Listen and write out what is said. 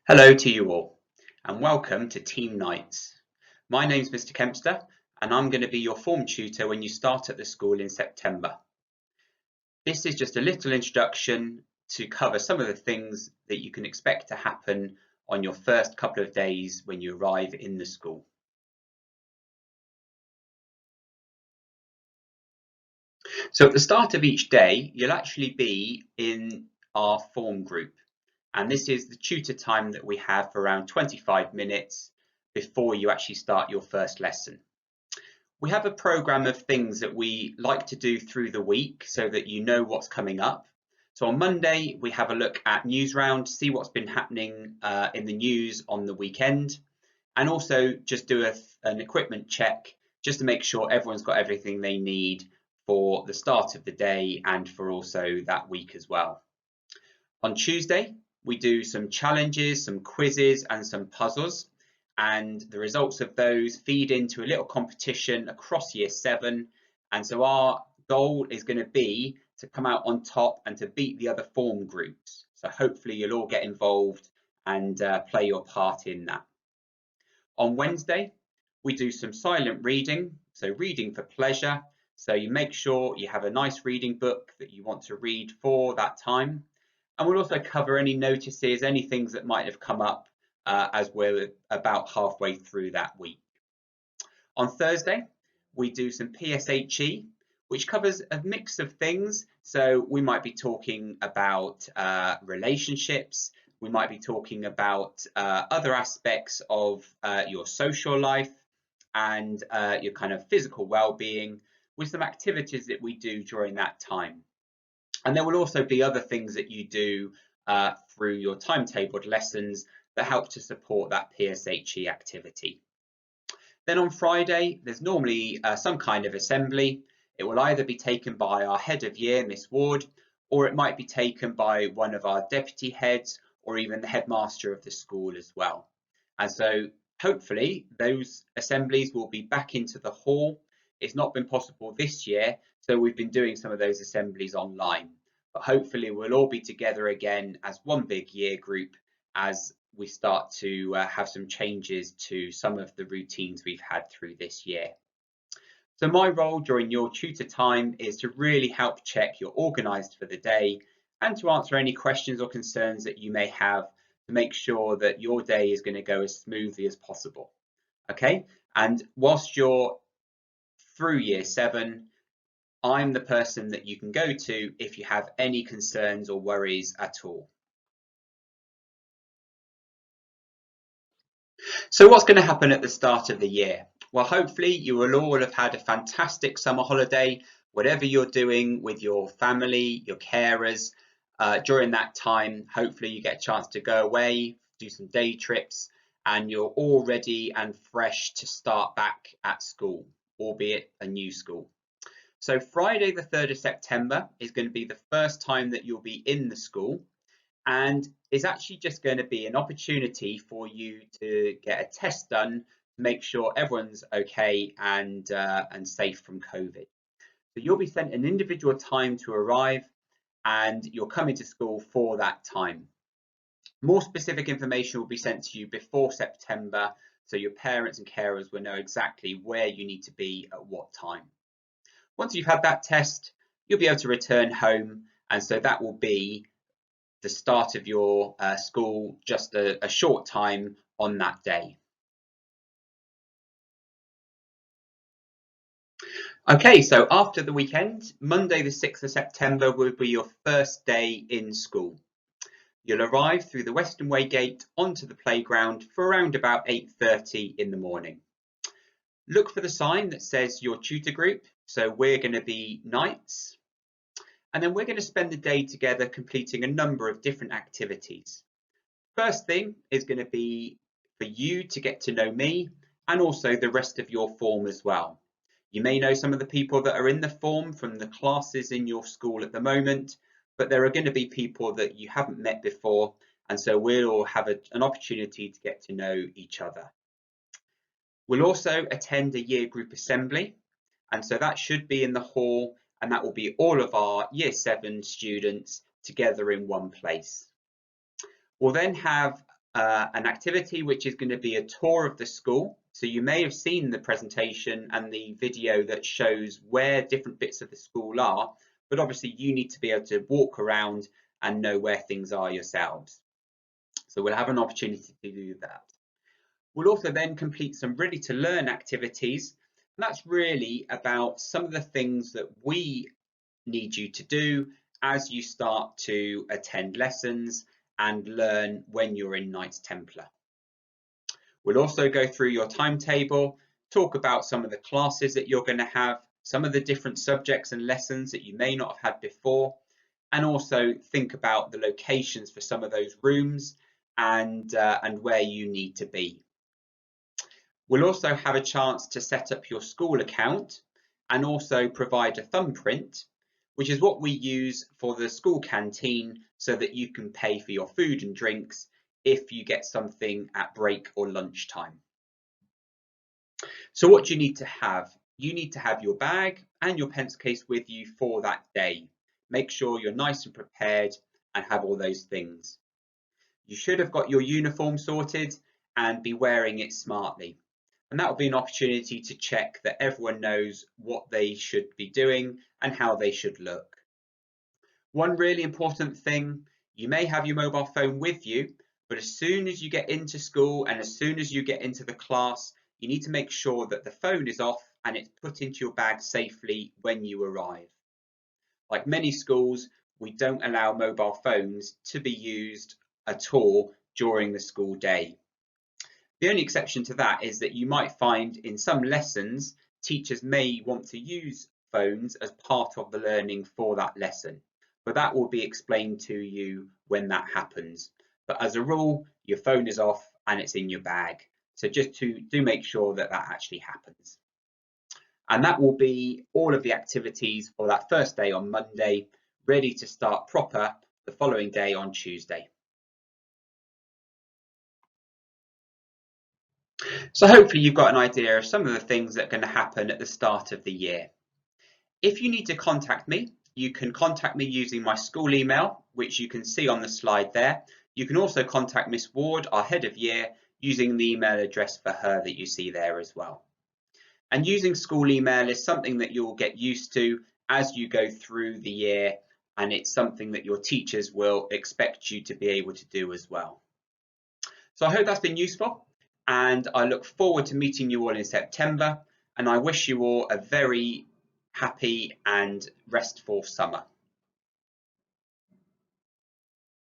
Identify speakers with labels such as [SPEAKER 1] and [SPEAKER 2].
[SPEAKER 1] Hello to you all, and welcome to Team Nights. My name's Mr. Kempster, and I'm going to be your form tutor when you start at the school in September. This is just a little introduction to cover some of the things that you can expect to happen on your first couple of days when you arrive in the school. So at the start of each day, you'll actually be in our form group. And this is the tutor time that we have for around 25 minutes before you actually start your first lesson. We have a programme of things that we like to do through the week so that you know what's coming up. So on Monday, we have a look at News Round, see what's been happening in the news on the weekend, and also just do an equipment check just to make sure everyone's got everything they need for the start of the day and for also that week as well. On Tuesday, we do some challenges, some quizzes and some puzzles, and the results of those feed into a little competition across year 7, and so our goal is going to be to come out on top and to beat the other form groups. So hopefully you'll all get involved and play your part in that. On Wednesday, we do some silent reading, so reading for pleasure. So you make sure you have a nice reading book that you want to read for that time. And we'll also cover any notices, any things that might have come up as we're about halfway through that week. On Thursday, we do some PSHE, which covers a mix of things. So we might be talking about relationships, we might be talking about other aspects of your social life and your kind of physical well-being, with some activities that we do during that time. And there will also be other things that you do through your timetabled lessons that help to support that PSHE activity. Then on Friday, there's normally some kind of assembly. It will either be taken by our head of year, Miss Ward, or it might be taken by one of our deputy heads or even the headmaster of the school as well. And so hopefully those assemblies will be back into the hall. It's not been possible this year, so we've been doing some of those assemblies online. But hopefully we'll all be together again as one big year group as we start to have some changes to some of the routines we've had through this year. So my role during your tutor time is to really help check you're organised for the day and to answer any questions or concerns that you may have to make sure that your day is going to go as smoothly as possible. Okay, and whilst you're through year 7, I'm the person that you can go to if you have any concerns or worries at all. So what's going to happen at the start of the year? Well, hopefully you will all have had a fantastic summer holiday, whatever you're doing with your family, your carers. During that time, hopefully you get a chance to go away, do some day trips, and you're all ready and fresh to start back at school, albeit a new school. So Friday the 3rd of September is going to be the first time that you'll be in the school, and is actually just going to be an opportunity for you to get a test done to make sure everyone's okay and safe from COVID. So you'll be sent an individual time to arrive and you're coming to school for that time. More specific information will be sent to you before September, so your parents and carers will know exactly where you need to be at what time. Once you've had that test, you'll be able to return home, and so that will be the start of your school, just a short time on that day. Okay, so after the weekend, Monday the 6th of September will be your first day in school. You'll arrive through the Western Way gate onto the playground for around about 8:30 in the morning. Look for the sign that says your tutor group, so we're going to be Knights. And then we're going to spend the day together completing a number of different activities. First thing is going to be for you to get to know me and also the rest of your form as well. You may know some of the people that are in the form from the classes in your school at the moment, but there are going to be people that you haven't met before, and so we'll all have an opportunity to get to know each other. We'll also attend a year group assembly, and so that should be in the hall, and that will be all of our year 7 students together in one place. We'll then have an activity which is going to be a tour of the school. So you may have seen the presentation and the video that shows where different bits of the school are, but obviously you need to be able to walk around and know where things are yourselves. So we'll have an opportunity to do that. We'll also then complete some ready to learn activities. And that's really about some of the things that we need you to do as you start to attend lessons and learn when you're in Knights Templar. We'll also go through your timetable, talk about some of the classes that you're going to have, some of the different subjects and lessons that you may not have had before, and also think about the locations for some of those rooms and where you need to be. We'll also have a chance to set up your school account and also provide a thumbprint, which is what we use for the school canteen so that you can pay for your food and drinks if you get something at break or lunchtime. So what do you need to have? You need to have your bag and your pencil case with you for that day. Make sure you're nice and prepared and have all those things. You should have got your uniform sorted and be wearing it smartly. And that will be an opportunity to check that everyone knows what they should be doing and how they should look. One really important thing, you may have your mobile phone with you, but as soon as you get into school and as soon as you get into the class, you need to make sure that the phone is off and it's put into your bag safely when you arrive. Like many schools, we don't allow mobile phones to be used at all during the school day. The only exception to that is that you might find in some lessons, teachers may want to use phones as part of the learning for that lesson, but that will be explained to you when that happens. But as a rule, your phone is off and it's in your bag. So just do make sure that that actually happens. And that will be all of the activities for that first day on Monday, ready to start proper the following day on Tuesday. So hopefully you've got an idea of some of the things that are going to happen at the start of the year. If you need to contact me, you can contact me using my school email, which you can see on the slide there. You can also contact Miss Ward, our head of year, using the email address for her that you see there as well. And using school email is something that you'll get used to as you go through the year, and it's something that your teachers will expect you to be able to do as well. So I hope that's been useful, and I look forward to meeting you all in September, and I wish you all a very happy and restful summer.